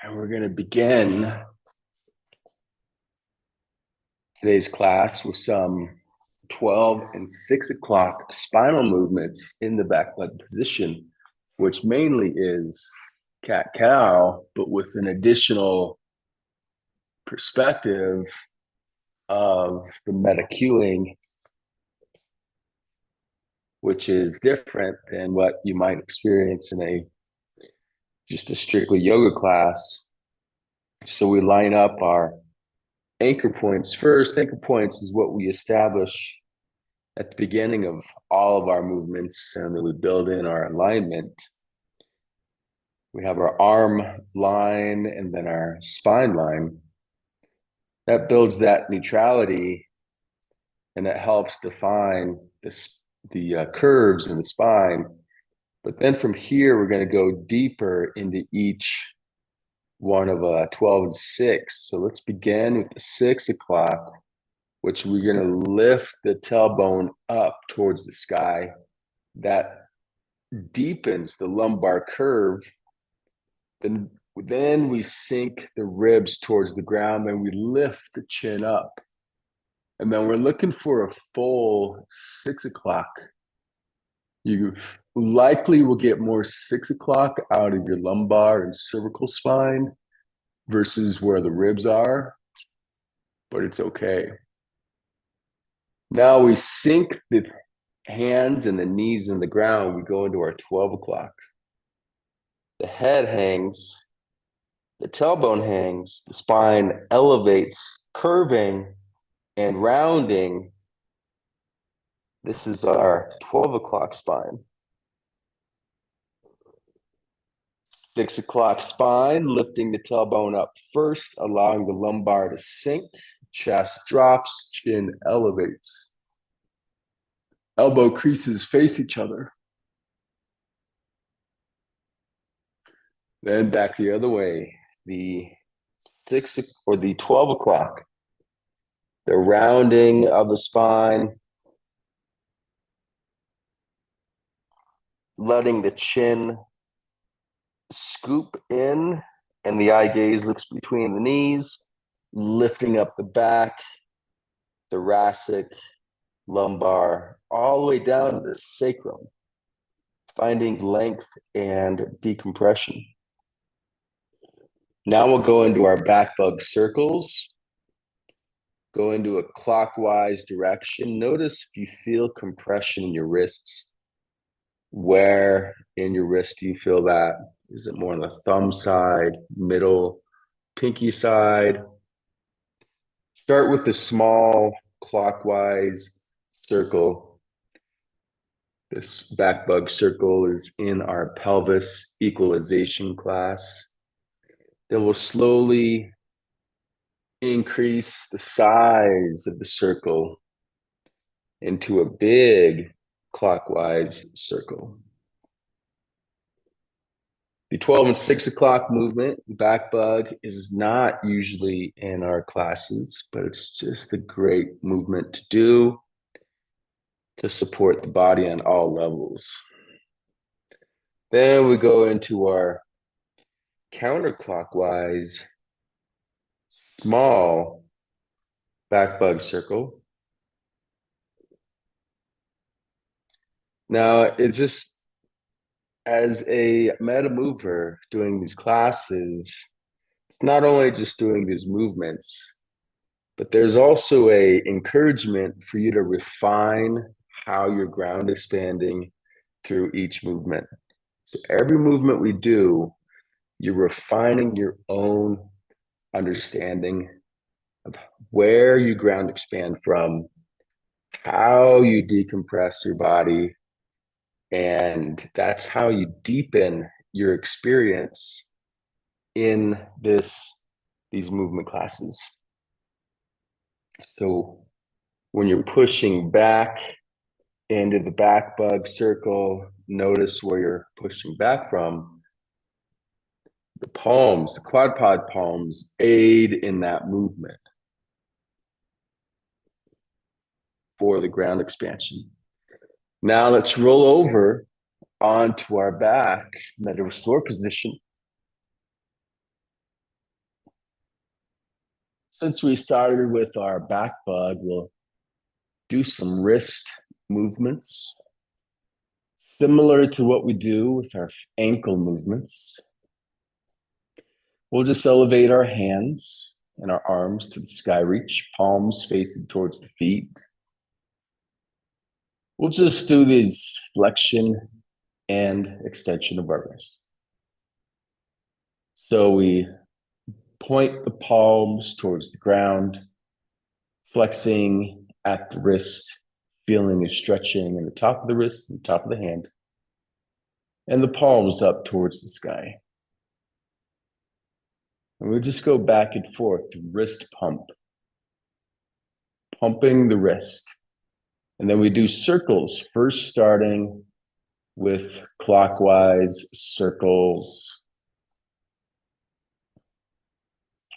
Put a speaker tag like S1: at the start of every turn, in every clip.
S1: And we're going to begin today's class with some 12 and 6 o'clock spinal movements in the back leg position, which mainly is cat-cow, but with an additional perspective of the meta-cueing, which is different than what you might experience in just a strictly yoga class. So we line up our anchor points first. Anchor points is what we establish at the beginning of all of our movements, and then we build in our alignment. We have our arm line and then our spine line. That builds that neutrality, and that helps define the curves in the spine. But then from here, we're going to go deeper into each one of 12 and 6. So let's begin with the 6 o'clock, which we're going to lift the tailbone up towards the sky. That deepens the lumbar curve. Then we sink the ribs towards the ground, then we lift the chin up. And then we're looking for a full 6 o'clock. You likely will get more 6 o'clock out of your lumbar and cervical spine versus where the ribs are, but it's okay. Now we sink the hands and the knees in the ground. We go into our 12 o'clock. The head hangs, the tailbone hangs, the spine elevates, curving and rounding. This is our 12 o'clock spine. 6 o'clock spine, lifting the tailbone up first, allowing the lumbar to sink, chest drops, chin elevates. Elbow creases face each other. Then back the other way, the 6 or the 12 o'clock, the rounding of the spine, letting the chin scoop in and the eye gaze looks between the knees, lifting up the back, thoracic, lumbar, all the way down to the sacrum, finding length and decompression. Now we'll go into our back bug circles. Go into a clockwise direction. Notice if you feel compression in your wrists. Where in your wrist do you feel that? Is it more on the thumb side, middle, pinky side? Start with the small clockwise circle. This back bug circle is in our pelvis equalization class. Then we'll slowly increase the size of the circle into a big clockwise circle. The 12 and 6 o'clock movement, back bug, is not usually in our classes, but it's just a great movement to do to support the body on all levels. Then we go into our counterclockwise small back bug circle. Now, it's just as a meta mover doing these classes, it's not only just doing these movements, but there's also a encouragement for you to refine how you're ground expanding through each movement. So every movement we do, you're refining your own understanding of where you ground expand from, how you decompress your body, and that's how you deepen your experience in these movement classes. So when you're pushing back into the back bug circle, notice where you're pushing back from. The palms, the quad pod palms, aid in that movement for the ground expansion. Now let's roll over onto our back, meta restore position. Since we started with our back bug, we'll do some wrist movements similar to what we do with our ankle movements. We'll just elevate our hands and our arms to the sky reach, palms facing towards the feet. We'll just do these flexion and extension of our wrist. So we point the palms towards the ground, flexing at the wrist, feeling a stretching in the top of the wrist and the top of the hand, and the palms up towards the sky. And we just go back and forth to wrist pump, pumping the wrist. And then we do circles, first starting with clockwise circles,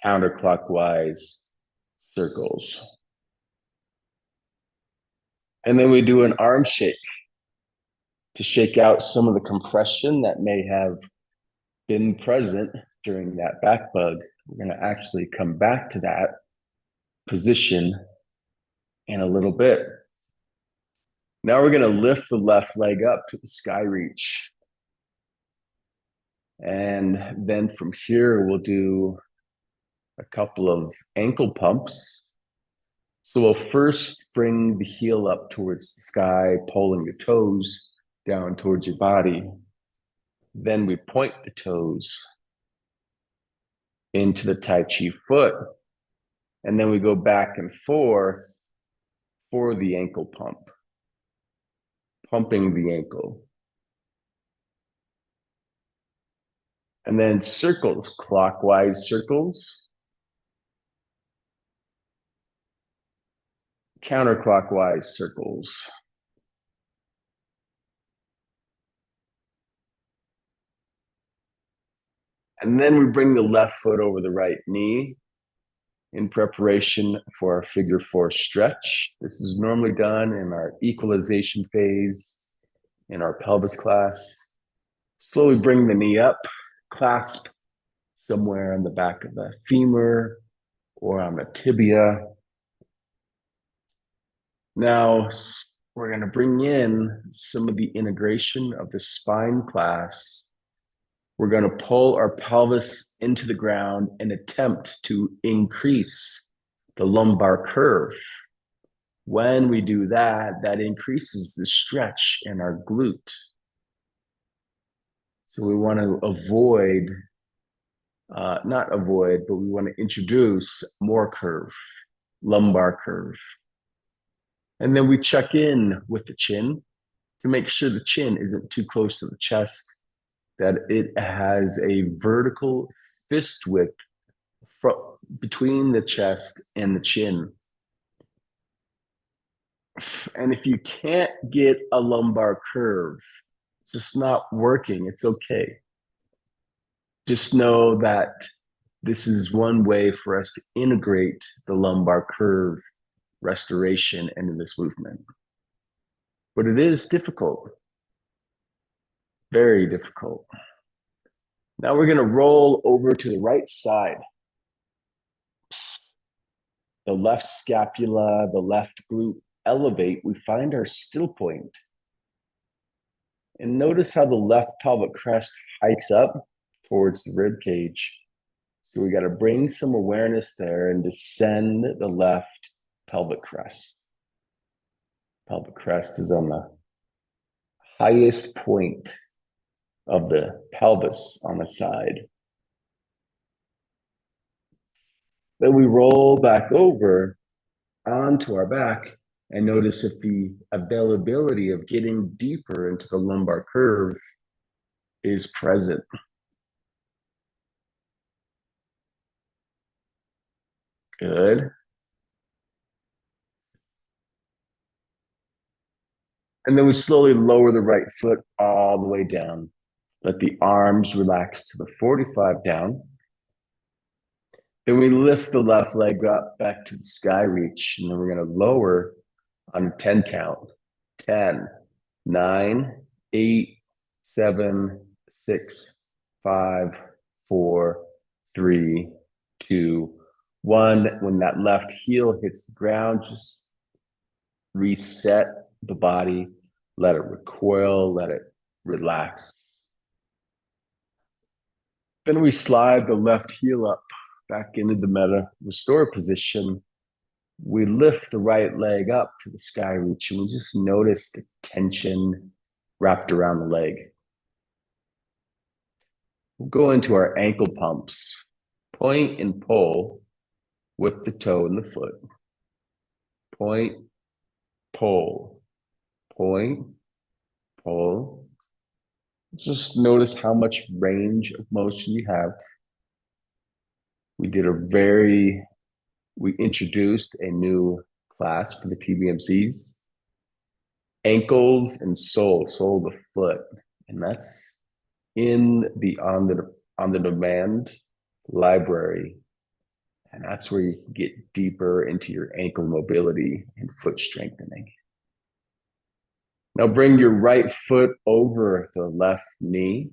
S1: counterclockwise circles. And then we do an arm shake to shake out some of the compression that may have been present during that back bug. We're going to actually come back to that position in a little bit. Now we're going to lift the left leg up to the sky reach. And then from here, we'll do a couple of ankle pumps. So we'll first bring the heel up towards the sky, pulling the toes down towards your body. Then we point the toes into the Tai Chi foot. And then we go back and forth for the ankle pump, pumping the ankle. And then circles, clockwise circles, counterclockwise circles. And then we bring the left foot over the right knee in preparation for our figure four stretch. This is normally done in our equalization phase in our pelvis class. Slowly bring the knee up, clasp somewhere on the back of the femur or on the tibia. Now, we're going to bring in some of the integration of the spine class. We're going to pull our pelvis into the ground and attempt to increase the lumbar curve. When we do that, that increases the stretch in our glute. So we want to avoid, not avoid, but we want to introduce more curve, lumbar curve. And then we check in with the chin to make sure the chin isn't too close to the chest, that it has a vertical fist width between the chest and the chin. And if you can't get a lumbar curve, it's just not working, it's okay. Just know that this is one way for us to integrate the lumbar curve restoration into this movement. But it is difficult, very difficult. Now we're going to roll over to the right side. The left scapula, the left glute elevate. We find our still point. And notice how the left pelvic crest hikes up towards the rib cage. So we got to bring some awareness there and descend the left pelvic crest. Pelvic crest is on the highest point of the pelvis on the side. Then we roll back over onto our back and notice if the availability of getting deeper into the lumbar curve is present. Good. And then we slowly lower the right foot all the way down. Let the arms relax to the 45 down. Then we lift the left leg up back to the sky reach, and then we're going to lower on a 10 count. 10, 9, 8, 7, 6, 5, 4, 3, 2, One, when that left heel hits the ground, just reset the body, let it recoil, let it relax. Then we slide the left heel up back into the meta restore position. We lift the right leg up to the sky reach and we just notice the tension wrapped around the leg. We'll go into our ankle pumps. Point and pull with the toe and the foot. Point, pull, point, pull. Just notice how much range of motion you have. We introduced a new class for the TBMCs. Ankles and sole the foot. And that's in the on the demand library. And that's where you can get deeper into your ankle mobility and foot strengthening. Now bring your right foot over the left knee.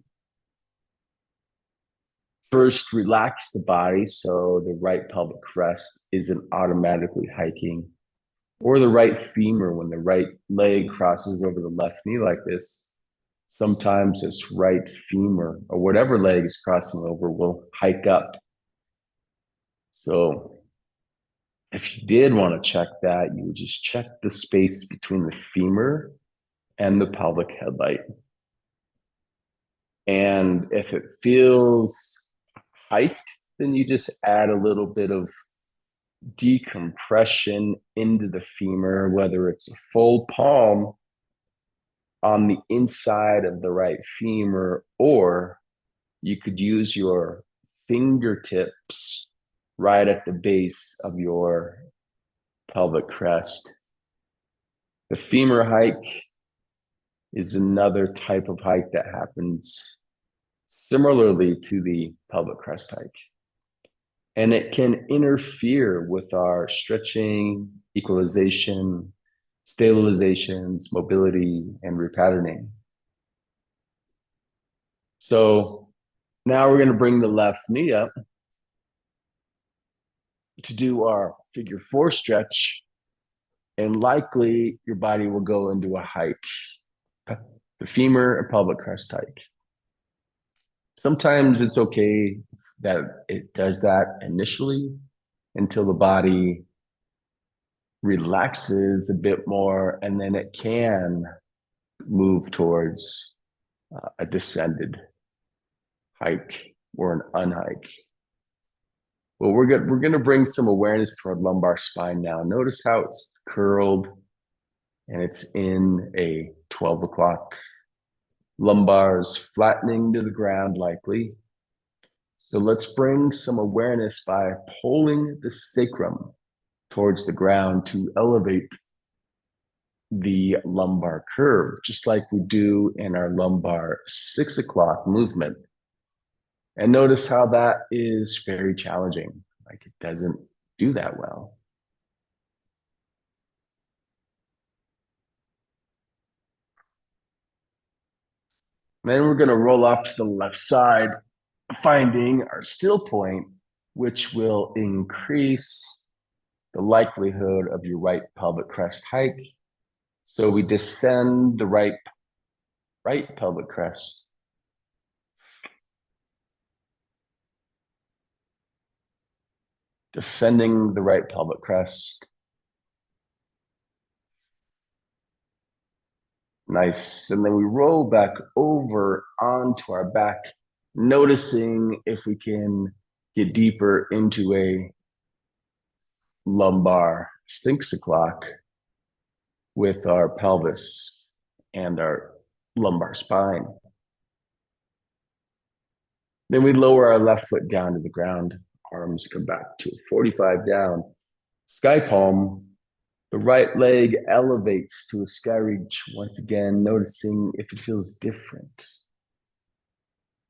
S1: First, relax the body so the right pelvic crest isn't automatically hiking, or the right femur when the right leg crosses over the left knee like this. Sometimes this right femur or whatever leg is crossing over will hike up. So if you did want to check that, you would just check the space between the femur and the pelvic headlight. And if it feels hiked, then you just add a little bit of decompression into the femur, whether it's a full palm on the inside of the right femur, or you could use your fingertips right at the base of your pelvic crest. The femur hike is another type of hike that happens similarly to the pelvic crest hike. And it can interfere with our stretching, equalization, stabilizations, mobility, and repatterning. So now we're going to bring the left knee up to do our figure 4 stretch. And likely your body will go into a hike, the femur and pelvic crest hike. Sometimes it's okay that it does that initially until the body relaxes a bit more, and then it can move towards a descended hike or an unhike. Well, we're going to bring some awareness to our lumbar spine now. Notice how it's curled and it's in a 12 o'clock. Lumbars flattening to the ground likely. So let's bring some awareness by pulling the sacrum towards the ground to elevate the lumbar curve, just like we do in our lumbar 6 o'clock movement. And notice how that is very challenging. Like it doesn't do that well. Then we're going to roll off to the left side, finding our still point, which will increase the likelihood of your right pelvic crest hike. So we descend the right pelvic crest. Descending the right pelvic crest. Nice. And then we roll back over onto our back, noticing if we can get deeper into a lumbar 6 o'clock with our pelvis and our lumbar spine. Then we lower our left foot down to the ground. Arms come back to 45 down. Sky palm. The right leg elevates to a sky reach. Once again, noticing if it feels different.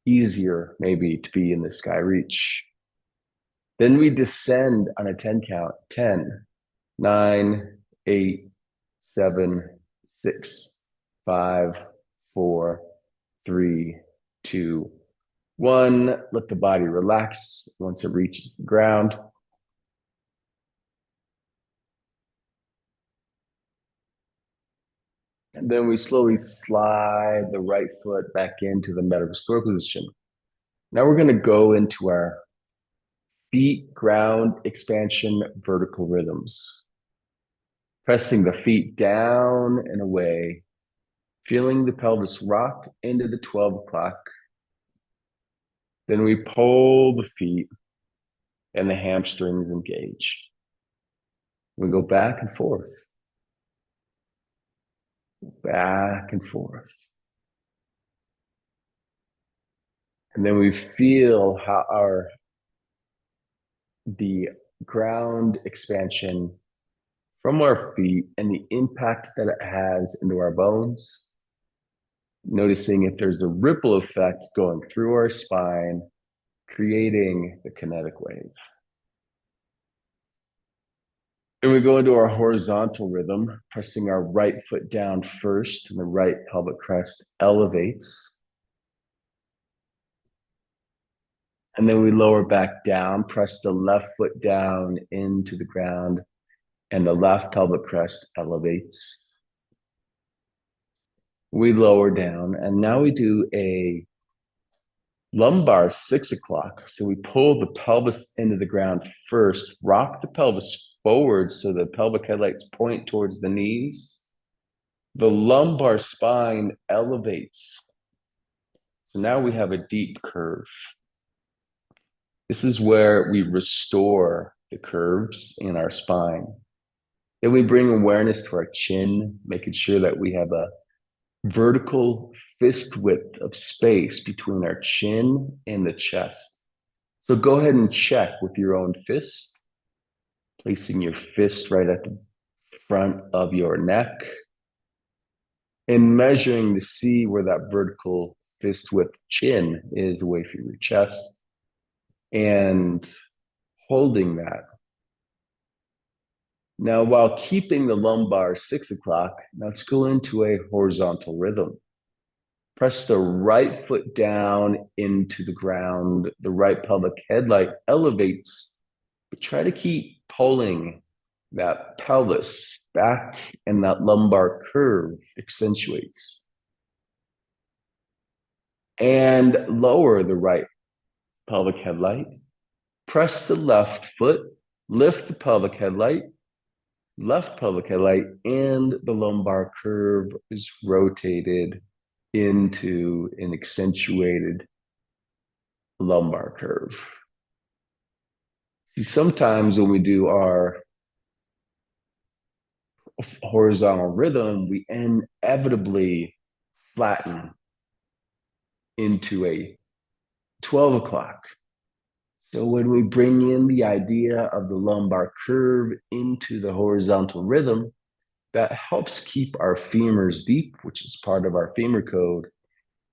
S1: Easier, maybe, to be in the sky reach. Then we descend on a 10 count. 10, 9, 8, 7, 6, 5, 4, 3, 2, 1. Let the body relax once it reaches the ground. And then we slowly slide the right foot back into the meta restore position. Now we're going to go into our feet ground expansion vertical rhythms, pressing the feet down and away, feeling the pelvis rock into the 12 o'clock. Then we pull the feet and the hamstrings engage. We go back and forth, back and forth. And then we feel how the ground expansion from our feet and the impact that it has into our bones. Noticing if there's a ripple effect going through our spine, creating the kinetic wave. Then we go into our horizontal rhythm, pressing our right foot down first, and the right pelvic crest elevates. And then we lower back down, press the left foot down into the ground, and the left pelvic crest elevates. We lower down, and now we do a lumbar 6 o'clock. So we pull the pelvis into the ground first, rock the pelvis forward so the pelvic headlights point towards the knees. The lumbar spine elevates. So now we have a deep curve. This is where we restore the curves in our spine. Then we bring awareness to our chin, making sure that we have a vertical fist width of space between our chin and the chest. So go ahead and check with your own fist, placing your fist right at the front of your neck and measuring to see where that vertical fist width chin is away from your chest and holding that. Now, while keeping the lumbar 6 o'clock, now let's go into a horizontal rhythm. Press the right foot down into the ground. The right pelvic headlight elevates, but try to keep pulling that pelvis back and that lumbar curve accentuates. And lower the right pelvic headlight. Press the left foot, lift the pelvic headlight, left pelvic headlight, and the lumbar curve is rotated into an accentuated lumbar curve. See, sometimes when we do our horizontal rhythm, we inevitably flatten into a 12 o'clock. So when we bring in the idea of the lumbar curve into the horizontal rhythm, that helps keep our femurs deep, which is part of our femur code,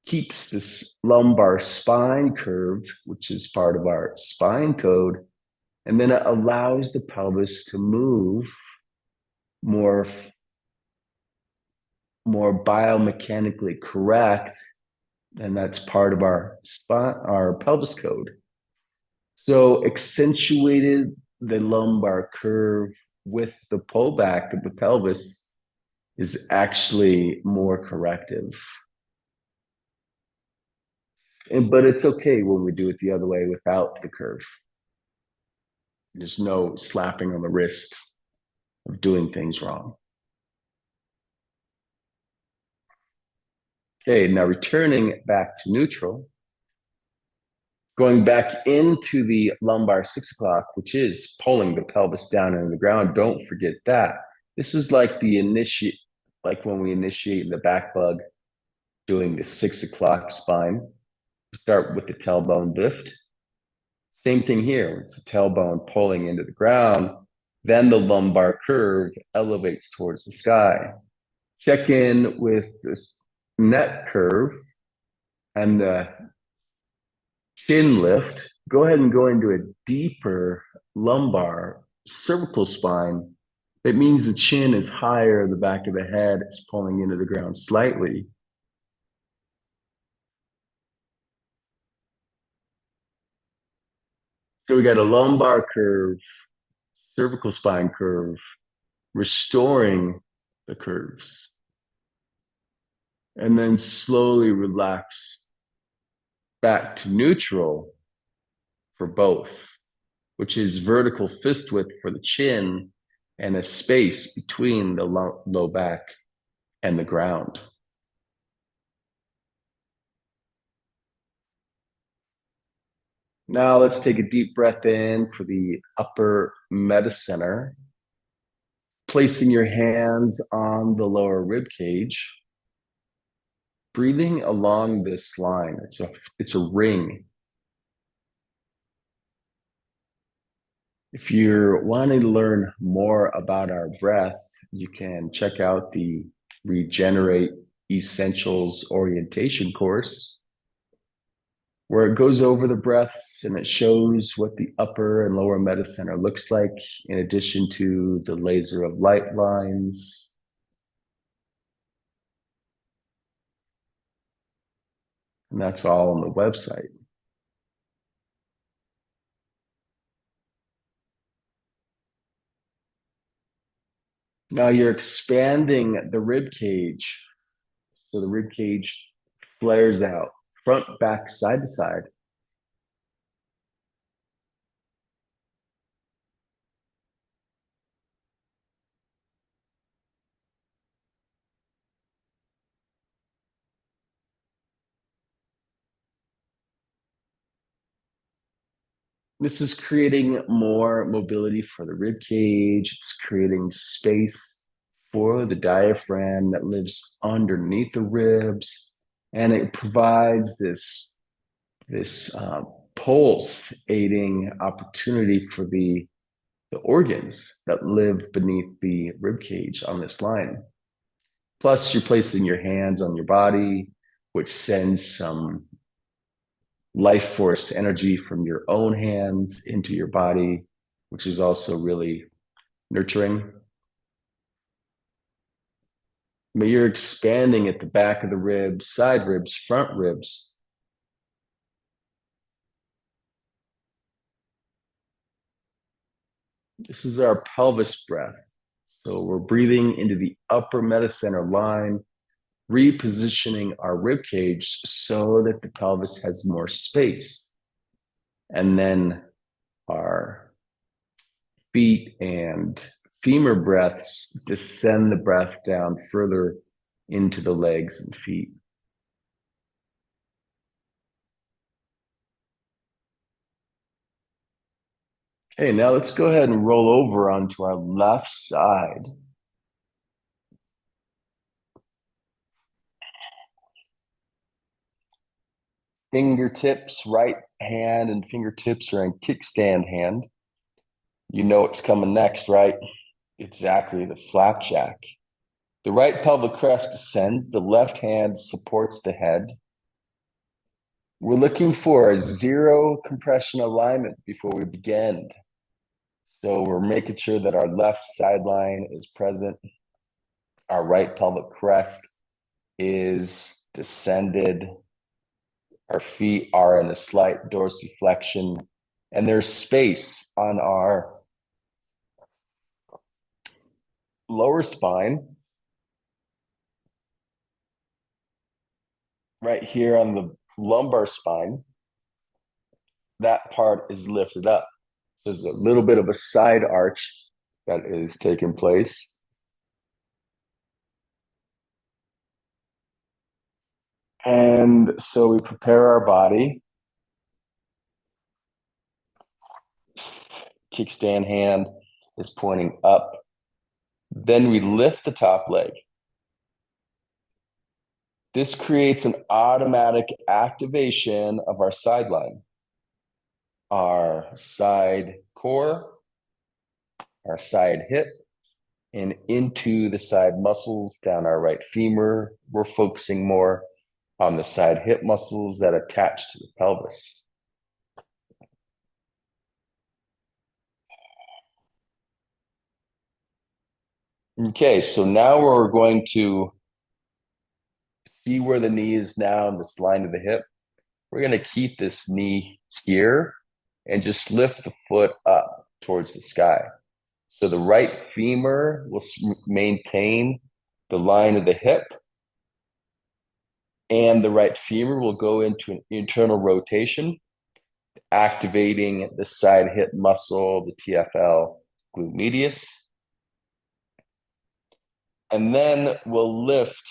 S1: keeps this lumbar spine curved, which is part of our spine code, and then it allows the pelvis to move more biomechanically correct, and that's part of our spine, our pelvis code. So accentuated the lumbar curve with the pullback of the pelvis is actually more corrective. But it's okay when we do it the other way without the curve. There's no slapping on the wrist of doing things wrong. Okay, now returning back to neutral, going back into the lumbar 6 o'clock, which is pulling the pelvis down into the ground. Don't forget that. This is like like when we initiate the back bug, doing the 6 o'clock spine. Start with the tailbone lift. Same thing here. It's the tailbone pulling into the ground. Then the lumbar curve elevates towards the sky. Check in with this neck curve and the chin lift. Go ahead and go into a deeper lumbar cervical spine. That means the chin is higher, the back of the head is pulling into the ground slightly. So we got a lumbar curve, cervical spine curve, restoring the curves. And then slowly relax back to neutral for both, which is vertical fist width for the chin and a space between the low back and the ground. Now let's take a deep breath in for the upper medicenter, placing your hands on the lower rib cage, breathing along this line. It's a ring. If you're wanting to learn more about our breath, you can check out the Regenerate Essentials orientation course, where it goes over the breaths and it shows what the upper and lower mediciner looks like, in addition to the laser of light lines. And that's all on the website. Now you're expanding the rib cage. So the rib cage flares out, front, back, side to side. This is creating more mobility for the rib cage. It's creating space for the diaphragm that lives underneath the ribs, and it provides this pulsating opportunity for the organs that live beneath the rib cage on this line. Plus, you're placing your hands on your body, which sends some life force energy from your own hands into your body, which is also really nurturing. But you're expanding at the back of the ribs, side ribs, front ribs. This is our pelvis breath. So we're breathing into the upper mediciner line, repositioning our rib cage so that the pelvis has more space. And then our feet and femur breaths descend the breath down further into the legs and feet. Okay, now let's go ahead and roll over onto our left side. Fingertips, right hand and fingertips are in kickstand hand. You know what's coming next, right? Exactly, the flapjack. The right pelvic crest descends, the left hand supports the head. We're looking for a zero compression alignment before we begin. So we're making sure that our left sideline is present. Our right pelvic crest is descended. Our feet are in a slight dorsiflexion, and there's space on our lower spine, right here on the lumbar spine. That part is lifted up. So there's a little bit of a side arch that is taking place. And so we prepare our body. Kickstand hand is pointing up. Then we lift the top leg. This creates an automatic activation of our sideline, our side core, our side hip, and into the side muscles down our right femur. We're focusing more on the side hip muscles that attach to the pelvis. Okay, so now we're going to see where the knee is now in this line of the hip. We're going to keep this knee here and just lift the foot up towards the sky. So the right femur will maintain the line of the hip. and the right femur will go into an internal rotation, activating the side hip muscle, the TFL glute medius. And then we'll lift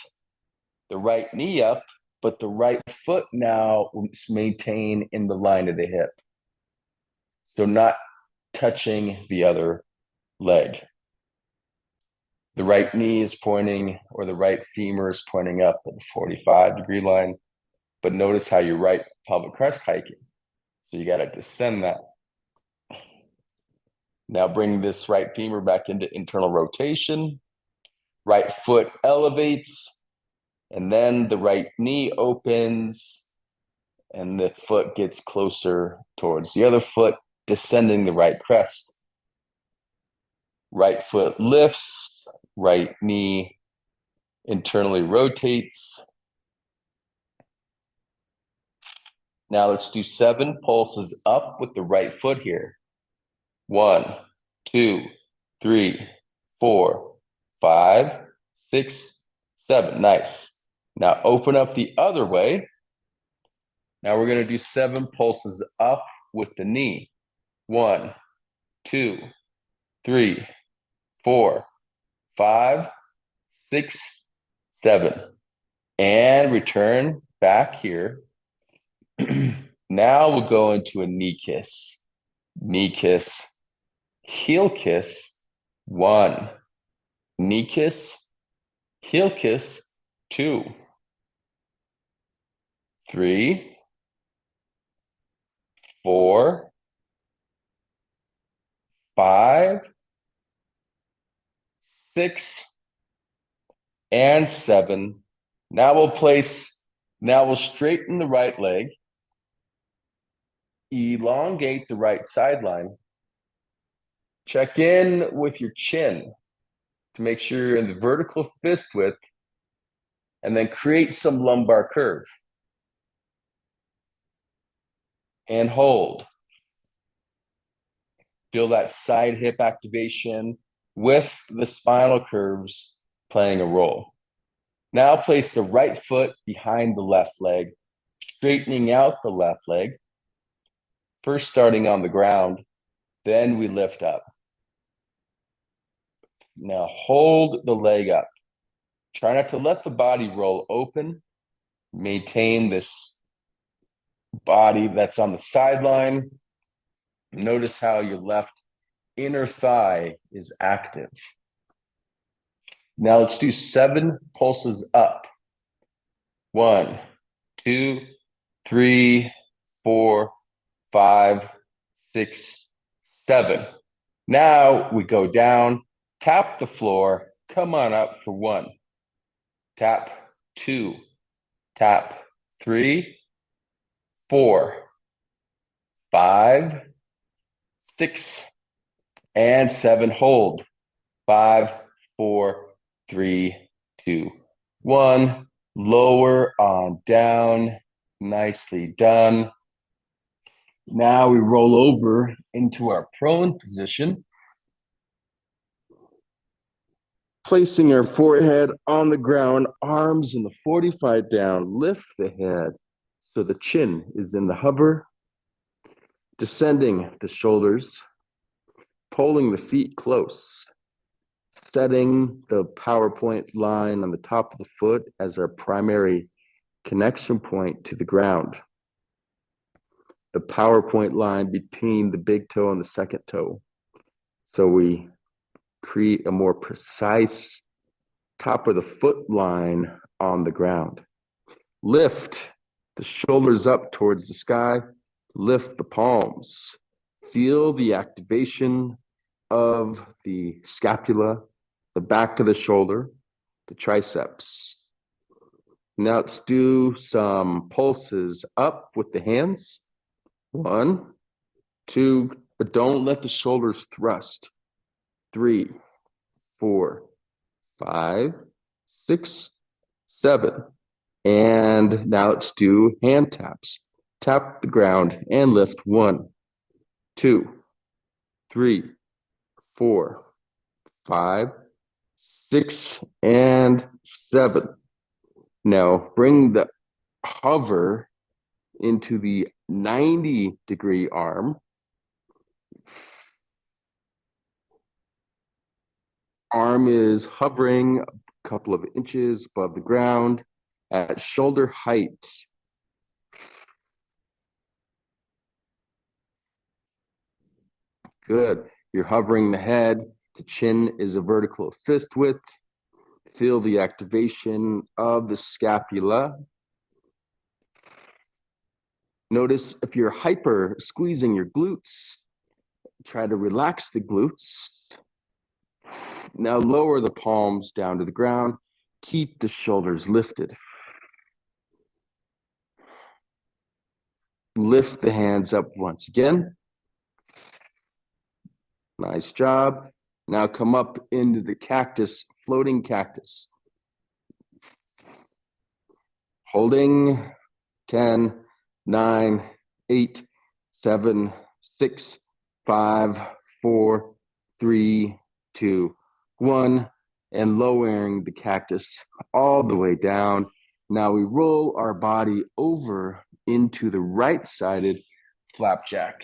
S1: the right knee up, but the right foot now will maintain in the line of the hip. So not touching the other leg. The right knee is pointing, or the right femur is pointing up at the 45-degree line. But notice how your right pelvic crest hiking. So you got to descend that. Now bring this right femur back into internal rotation. Right foot elevates, and then the right knee opens, and the foot gets closer towards the other foot, descending the right crest. Right foot lifts, right knee internally rotates. Now let's do 7 pulses up with the right foot here. 1, 2, 3, 4, 5, 6, 7. Nice. Now open up the other way. Now we're going to do 7 pulses up with the knee. 1, 2, 3, 4, 5, 6, 7. And return back here. Now we'll go into a knee kiss. Knee kiss, heel kiss, 1. Knee kiss, heel kiss, 2. 3, 4, 5, 6, and 7. Now we'll straighten the right leg, elongate the right sideline, check in with your chin to make sure you're in the vertical fist width, and then create some lumbar curve. And hold. Feel that side hip activation with the spinal curves playing a role. Now place the right foot behind the left leg, straightening out the left leg. First starting on the ground, then we lift up. Now hold the leg up. Try not to let the body roll open. Maintain this body that's on the sideline. Notice how your left inner thigh is active. Now let's do 7 pulses up. 1, 2, 3, 4, 5, 6, 7. Now we go down, tap the floor, come on up for 1. Tap 2, tap 3, 4, 5, 6, and 7. Hold. 5, 4, 3, 2, 1. Lower on down. Nicely done. Now we roll over into our prone position, placing our forehead on the ground, arms in the 45 down. Lift the head so the chin is in the hover, descending the shoulders, pulling the feet close, setting the PowerPoint line on the top of the foot as our primary connection point to the ground. The PowerPoint line between the big toe and the second toe. So we create a more precise top of the foot line on the ground. Lift the shoulders up towards the sky. Lift the palms. Feel the activation of the scapula, the back of the shoulder, the triceps. Now let's do some pulses up with the hands. 1, 2, but don't let the shoulders thrust. 3, 4, 5, 6, 7. And now let's do hand taps. Tap the ground and lift. 1, 2, 3, 4, 5, 6, and 7. Now bring the hover into the 90-degree arm. Arm is hovering a couple of inches above the ground at shoulder height. Good. You're hovering the head. The chin is a vertical fist width. Feel the activation of the scapula. Notice if you're hyper squeezing your glutes, try to relax the glutes. Now lower the palms down to the ground. Keep the shoulders lifted. Lift the hands up once again. Nice job. Now come up into the cactus, floating cactus. Holding 10, 9, 8, 7, 6, 5, 4, 3, 2, 1, and lowering the cactus all the way down. Now we roll our body over into the right-sided flapjack.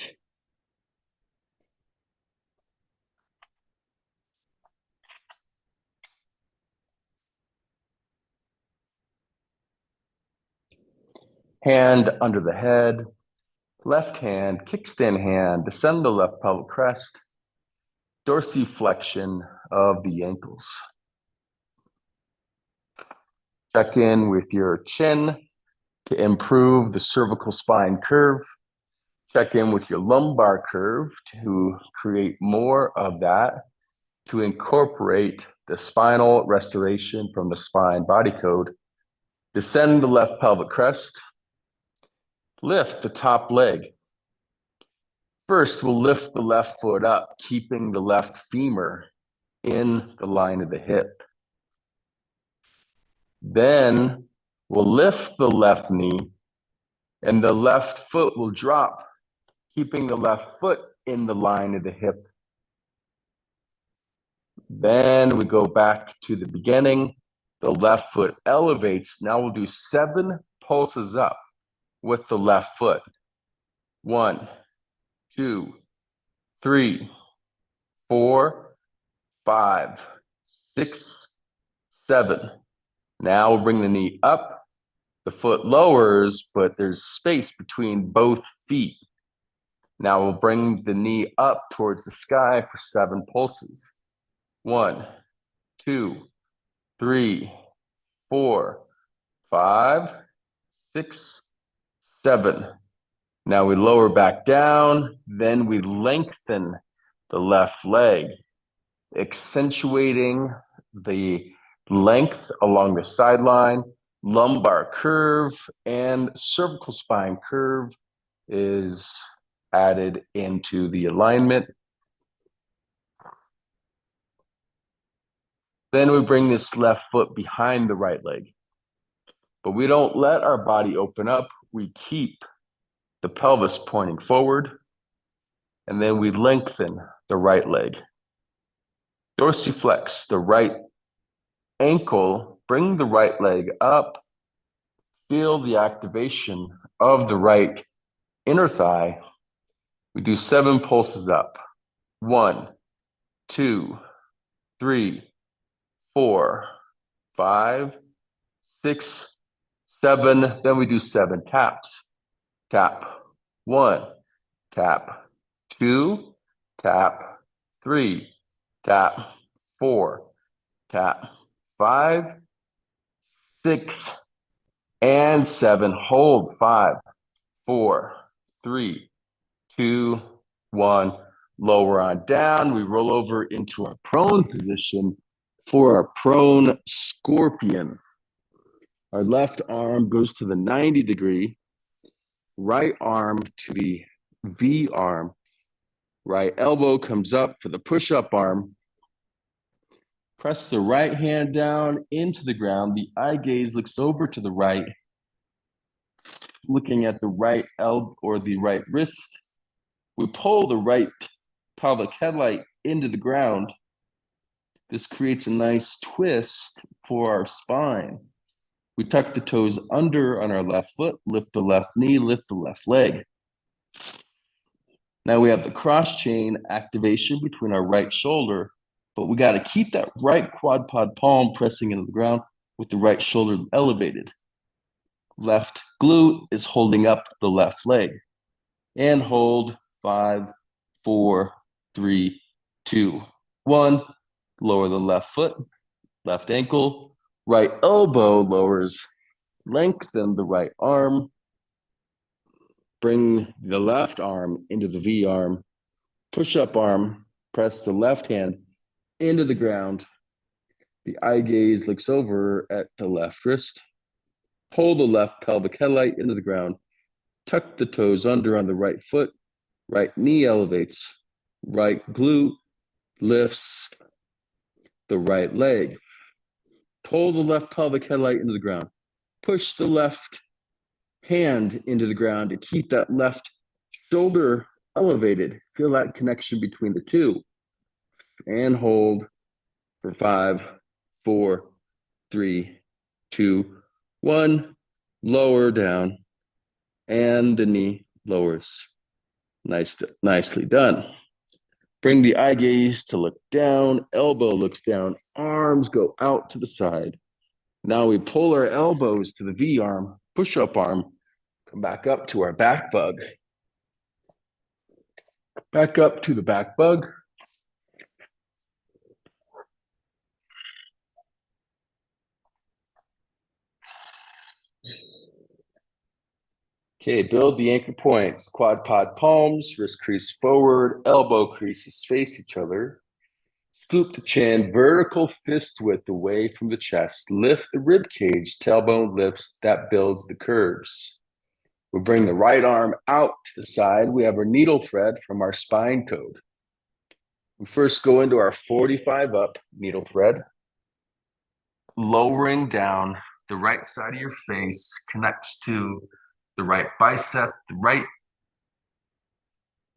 S1: Hand under the head, left hand, kickstand hand, descend the left pelvic crest, dorsiflexion of the ankles. Check in with your chin to improve the cervical spine curve. Check in with your lumbar curve to create more of that, to incorporate the spinal restoration from the spine body code. Descend the left pelvic crest. Lift the top leg. First, we'll lift the left foot up, keeping the left femur in the line of the hip. Then we'll lift the left knee, and the left foot will drop, keeping the left foot in the line of the hip. Then we go back to the beginning. The left foot elevates. Now we'll do 7 pulses up with the left foot. 1, 2, 3, 4, 5, 6, 7. Now we'll bring the knee up. The foot lowers, but there's space between both feet. Now we'll bring the knee up towards the sky for 7 pulses. 1, 2, 3, 4, 5, 6, 7. Now we lower back down, then we lengthen the left leg, accentuating the length along the sideline. Lumbar curve and cervical spine curve is added into the alignment. Then we bring this left foot behind the right leg. But we don't let our body open up. We keep the pelvis pointing forward. And then we lengthen the right leg. Dorsiflex the right ankle. Bring the right leg up. Feel the activation of the right inner thigh. We do 7 pulses up. 1, 2, 3, 4, 5, 6, 7. Then we do 7 taps. Tap 1, tap 2, tap 3, tap 4, tap 5, 6, and 7. Hold 5, 4, 3, 2, 1. Lower on down. We roll over into our prone position for our prone scorpion. Our left arm goes to the 90 degree, right arm to the V arm. Right elbow comes up for the push-up arm. Press the right hand down into the ground. The eye gaze looks over to the right, looking at the right elbow or the right wrist. We pull the right pelvic headlight into the ground. This creates a nice twist for our spine. We tuck the toes under on our left foot, lift the left knee, lift the left leg. Now we have the cross chain activation between our right shoulder, but we got to keep that right quad pod palm pressing into the ground with the right shoulder elevated. Left glute is holding up the left leg. And hold 5, 4, 3, 2, 1. Lower the left foot, left ankle, right elbow lowers. Lengthen the right arm. Bring the left arm into the V arm. Push up arm. Press the left hand into the ground. The eye gaze looks over at the left wrist. Pull the left pelvic headlight into the ground. Tuck the toes under on the right foot. Right knee elevates. Right glute lifts the right leg. Pull the left pelvic headlight into the ground. Push the left hand into the ground to keep that left shoulder elevated. Feel that connection between the two. And hold for 5, 4, 3, 2, 1. Lower down. And the knee lowers. Nicely done. Bring the eye gaze to look down. Elbow looks down. Arms go out to the side. Now we pull our elbows to the V arm, push up arm, come back up to our back bug. Back up to the back bug. Okay, build the anchor points. Quad pod palms, wrist crease forward, elbow creases face each other. Scoop the chin, vertical fist width away from the chest. Lift the rib cage, tailbone lifts, that builds the curves. We bring the right arm out to the side. We have our needle thread from our spine code. We first go into our 45 up needle thread, lowering down the right side of your face, connects to the right bicep, the right.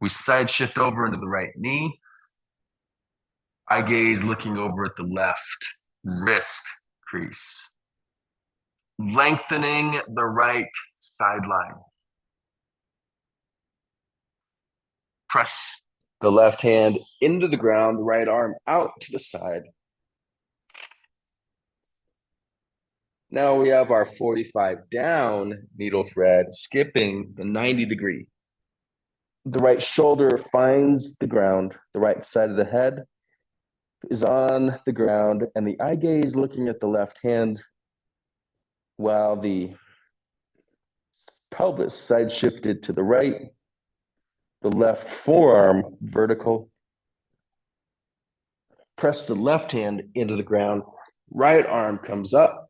S1: We side shift over into the right knee. Eye gaze looking over at the left wrist crease. Lengthening the right sideline. Press the left hand into the ground, the right arm out to the side. Now we have our 45 down needle thread, skipping the 90-degree. The right shoulder finds the ground. The right side of the head is on the ground, and the eye gaze looking at the left hand while the pelvis side shifted to the right. The left forearm vertical. Press the left hand into the ground. Right arm comes up.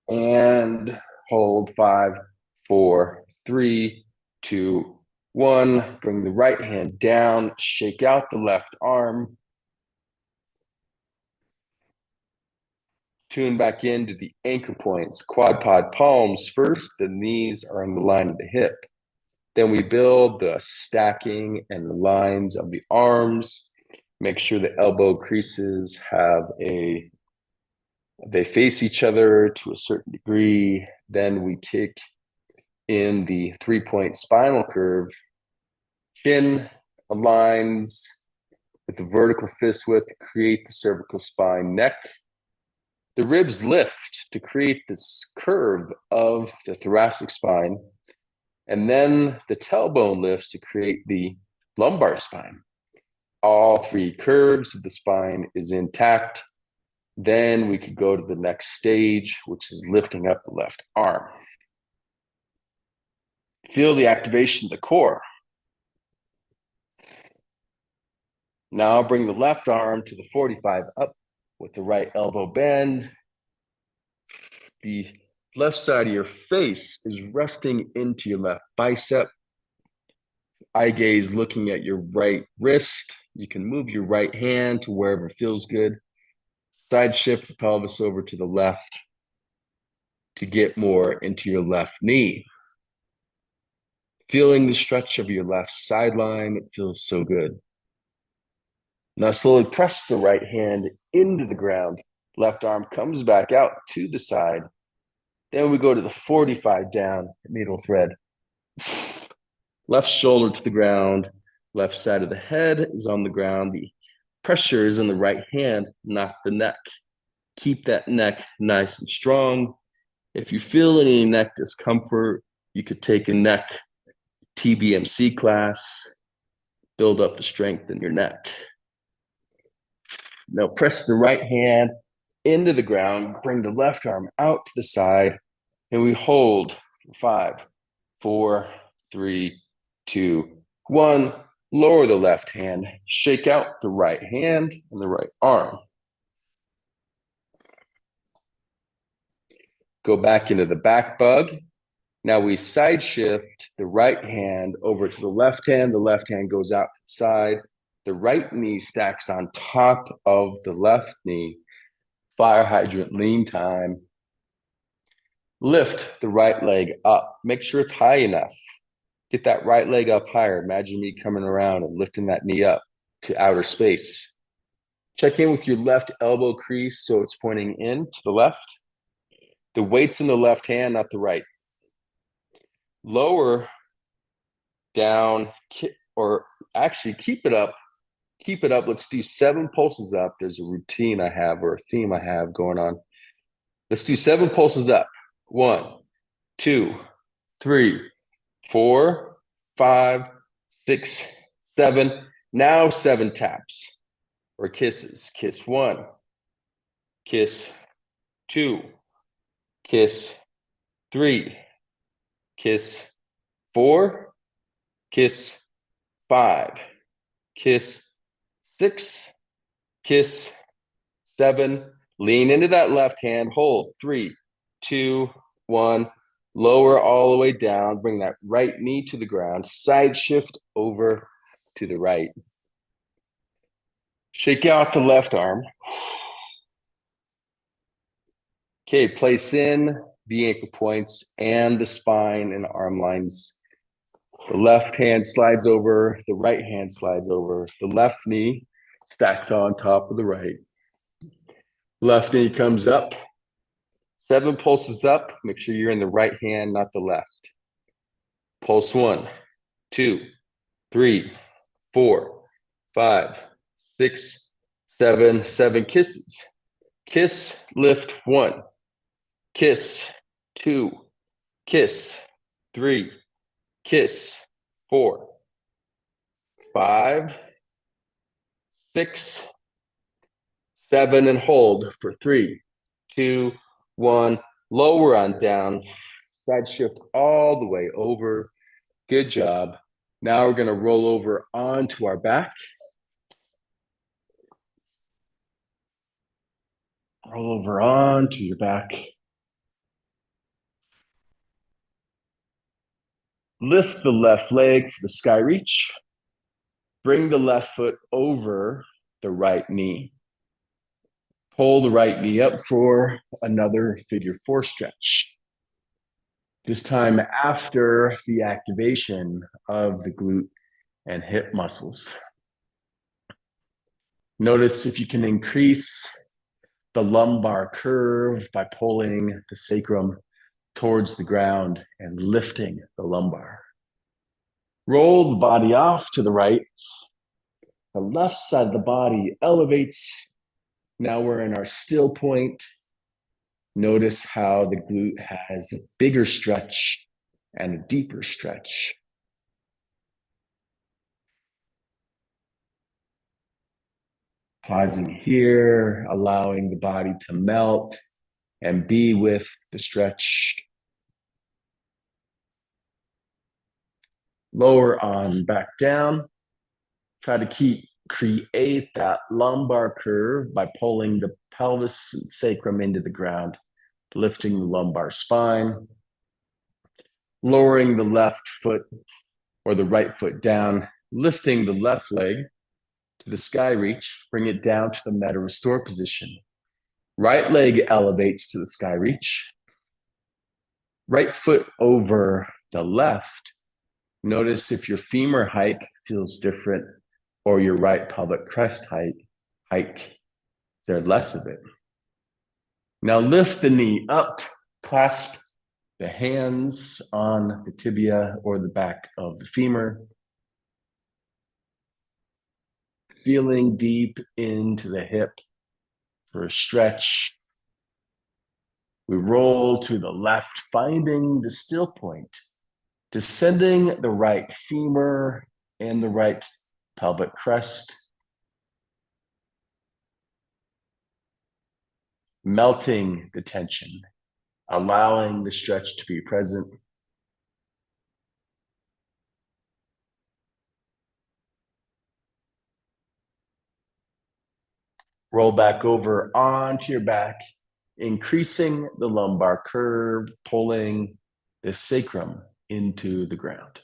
S1: And hold 5, 4, 3, 2, 1. Bring the right hand down. Shake out the left arm. Tune back into the anchor points. Quad pod palms first. The knees are on the line of the hip. Then we build the stacking and the lines of the arms. Make sure the elbow creases they face each other to a certain degree. Then we kick in the 3-point spinal curve. Chin aligns with the vertical fist width to create the cervical spine. Neck. The ribs lift to create this curve of the thoracic spine. And then the tailbone lifts to create the lumbar spine. All 3 curves of the spine is intact. Then we could go to the next stage, which is lifting up the left arm. Feel the activation of the core. Now bring the left arm to the 45 up with the right elbow bend. The left side of your face is resting into your left bicep. Eye gaze looking at your right wrist. You can move your right hand to wherever feels good. Side shift the pelvis over to the left to get more into your left knee. Feeling the stretch of your left sideline. It feels so good. Now slowly press the right hand into the ground. Left arm comes back out to the side. Then we go to the 45 down needle thread. Left shoulder to the ground. Left side of the head is on the ground. The pressure is in the right hand, not the neck. Keep that neck nice and strong. If you feel any neck discomfort, you could take a neck TBMC class, build up the strength in your neck. Now press the right hand into the ground, bring the left arm out to the side, and we hold for 5, 4, 3, 2, 1. Lower the left hand, shake out the right hand and the right arm. Go back into the back bug. Now we side shift the right hand over to the left hand. The left hand goes out to the side. The right knee stacks on top of the left knee. Fire hydrant lean time. Lift the right leg up. Make sure it's high enough. Get that right leg up higher. Imagine me coming around and lifting that knee up to outer space. Check in with your left elbow crease so it's pointing in to the left. The weight's in the left hand, not the right. Lower down, or actually keep it up. Keep it up. Let's do 7 pulses up. There's a routine I have or a theme I have going on. Let's do 7 pulses up. 1, 2, 3, 4, 5, 6, 7. Now 7 taps or kisses. Kiss 1, kiss 2, kiss 3, kiss 4, kiss 5, kiss 6, kiss 7. Lean into that left hand. Hold 3, 2, 1. Lower all the way down. Bring that right knee to the ground. Side shift over to the right. Shake out the left arm. Okay, place in the ankle points and the spine and arm lines. The left hand slides over, the right hand slides over. The left knee stacks on top of the right. Left knee comes up. 7 pulses up. Make sure you're in the right hand, not the left. Pulse 1, 2, 3, 4, 5, 6, 7. 7 kisses. Kiss, lift 1. Kiss 2. Kiss 3. Kiss 4, 5, 6, 7, and hold for 3, 2, 1. Lower on down. Side shift all the way over. Good job. Now we're going to roll over onto our back. Roll over onto your back. Lift the left leg to the sky reach. Bring the left foot over the right knee. Pull the right knee up for another figure 4 stretch. This time after the activation of the glute and hip muscles. Notice if you can increase the lumbar curve by pulling the sacrum towards the ground and lifting the lumbar. Roll the body off to the right. The left side of the body elevates. Now we're in our still point. Notice how the glute has a bigger stretch and a deeper stretch. Pausing here, allowing the body to melt and be with the stretch. Lower on back down. Try to create that lumbar curve by pulling the pelvis and sacrum into the ground, lifting the lumbar spine, lowering the left foot or the right foot down, lifting the left leg to the sky reach, bring it down to the meta restore position. Right leg elevates to the sky reach. Right foot over the left. Notice if your femur height feels different or your right pelvic crest height, is there less of it? Now lift the knee up, clasp the hands on the tibia or the back of the femur, feeling deep into the hip for a stretch. We roll to the left, finding the still point, descending the right femur and the right pelvic crest, melting the tension, allowing the stretch to be present. Roll back over onto your back, increasing the lumbar curve, pulling the sacrum into the ground.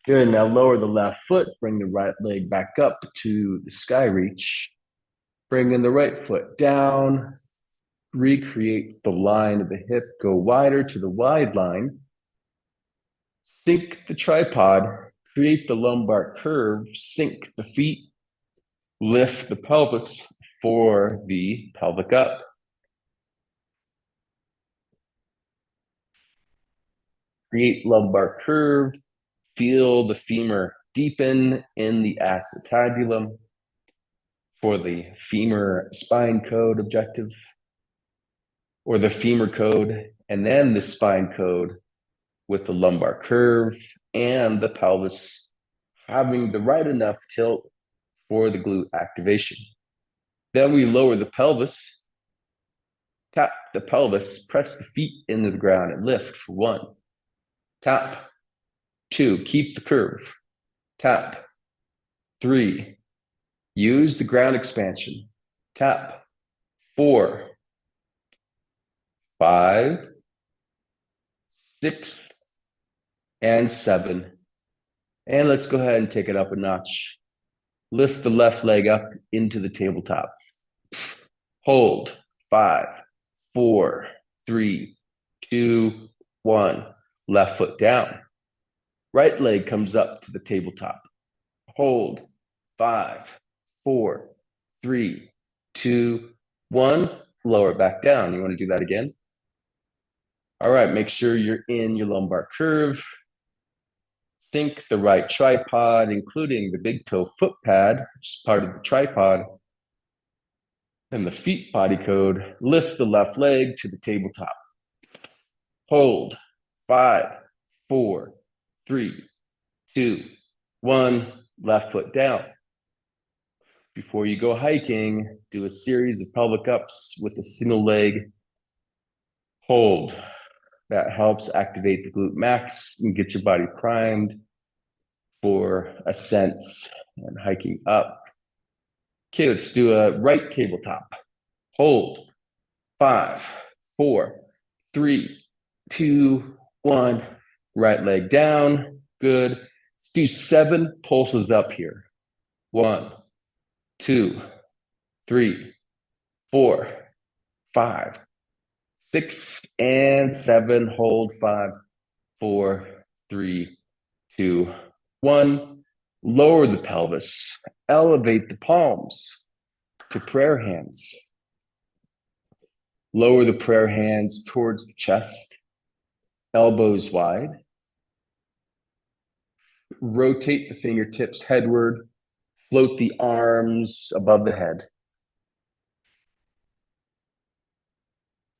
S1: Good. Now lower the left foot, bring the right leg back up to the sky reach. Bring in the right foot down, recreate the line of the hip, go wider to the wide line. Sink the tripod, create the lumbar curve, sink the feet, lift the pelvis for the pelvic up. Create lumbar curve, feel the femur deepen in the acetabulum for the femur spine code objective, or the femur code, and then the spine code with the lumbar curve and the pelvis having the right enough tilt for the glute activation. Then we lower the pelvis, tap the pelvis, press the feet into the ground and lift for 1. Tap. 2, keep the curve. Tap. 3, use the ground expansion. Tap. 4, 5, 6, and 7. And let's go ahead and take it up a notch. Lift the left leg up into the tabletop. Hold. 5, 4, 3, 2, 1. Left foot down. Right leg comes up to the tabletop. Hold. 5, 4, 3, 2, 1. Lower it back down. You want to do that again? All right, make sure you're in your lumbar curve. Sink the right tripod, including the big toe foot pad, which is part of the tripod, and the feet body code. Lift the left leg to the tabletop. Hold. 5, 4, 3, 2, 1. Left foot down. Before you go hiking, do a series of pelvic ups with a single leg. Hold. That helps activate the glute max and get your body primed for ascents and hiking up. Okay, let's do a right tabletop. Hold. 5, 4, 3, 2, 1. Right leg down. Good. Let's do 7 pulses up here. 1, 2, 3, 4, 5, 6, and 7. Hold. 5, 4, 3, 2, 1. Lower the pelvis. Elevate the palms to prayer hands. Lower the prayer hands towards the chest. Elbows wide. Rotate the fingertips headward. Float the arms above the head.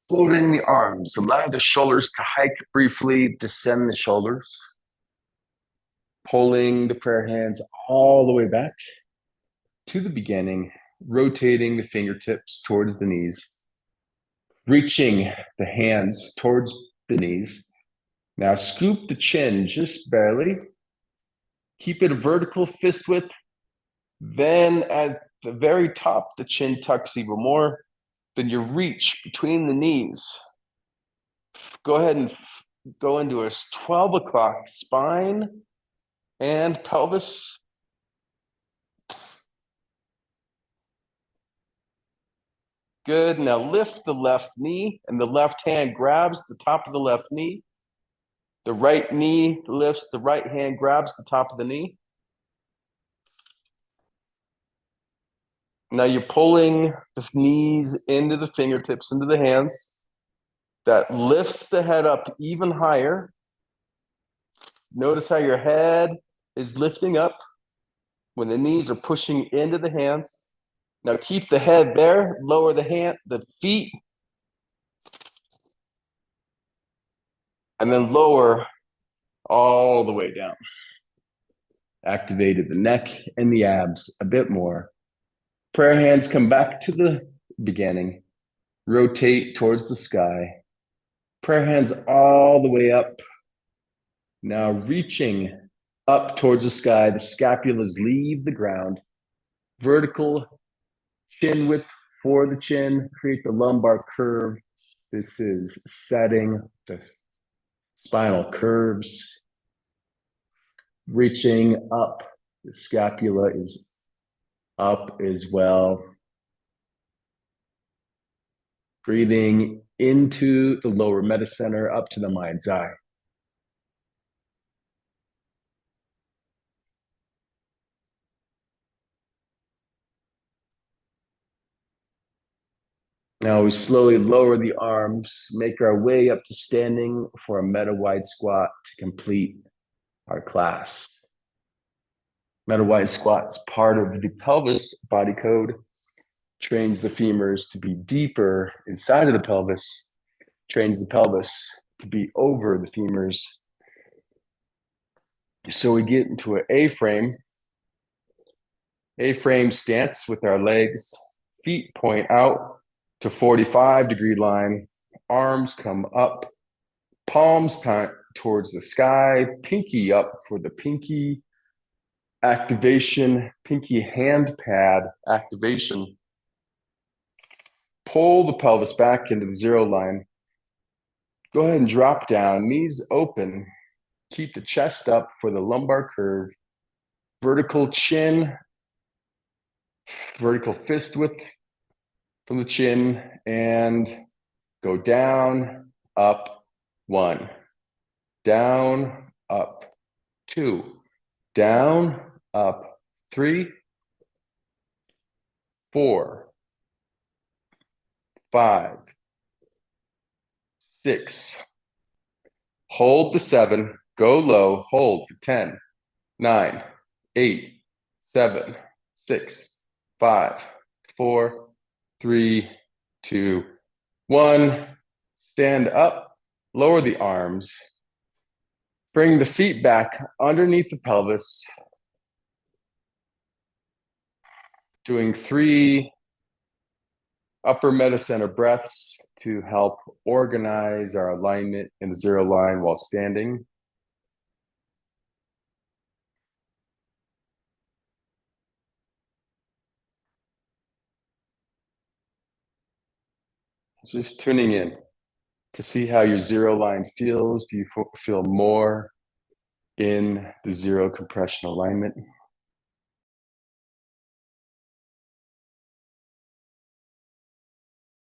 S1: Floating the arms. Allow the shoulders to hike briefly. Descend the shoulders. Pulling the prayer hands all the way back to the beginning. Rotating the fingertips towards the knees. Reaching the hands towards the knees. Now scoop the chin just barely. Keep it a vertical fist width. Then at the very top, the chin tucks even more. Then you reach between the knees. Go ahead and go into a 12 o'clock spine and pelvis. Good. Now lift the left knee, and the left hand grabs the top of the left knee. The right knee lifts, the right hand grabs the top of the knee. Now you're pulling the knees into the fingertips, into the hands. That lifts the head up even higher. Notice how your head is lifting up when the knees are pushing into the hands. Now keep the head there, lower the feet, and then lower all the way down. Activated the neck and the abs a bit more. Prayer hands come back to the beginning. Rotate towards the sky. Prayer hands all the way up. Now reaching up towards the sky. The scapulas leave the ground. Vertical chin width for the chin. Create the lumbar curve. This is setting the spinal curves. Reaching up. The scapula is up as well. Breathing into the lower metacenter up to the mind's eye. Now we slowly lower the arms, make our way up to standing for a meta wide squat to complete our class. Meta wide squat is part of the pelvis body code, trains the femurs to be deeper inside of the pelvis, trains the pelvis to be over the femurs. So we get into an A-frame stance with our legs, feet point out to 45-degree line, arms come up, palms towards the sky, pinky up for the pinky activation, pinky hand pad activation. Pull the pelvis back into the zero line. Go ahead and drop down, knees open. Keep the chest up for the lumbar curve. Vertical chin, vertical fist width from the chin, and go down, up, 1. Down, up, 2. Down, up, 3, 4, 5, 6. Hold the 7. Go low. Hold for 10, 9, 8, 7, 6, 5, 4, 3, 2, 1. Stand up. Lower the arms. Bring the feet back underneath the pelvis. Doing 3 upper metacenter breaths to help organize our alignment in the zero line while standing. Just tuning in to see how your zero line feels. Do you feel more in the zero compression alignment?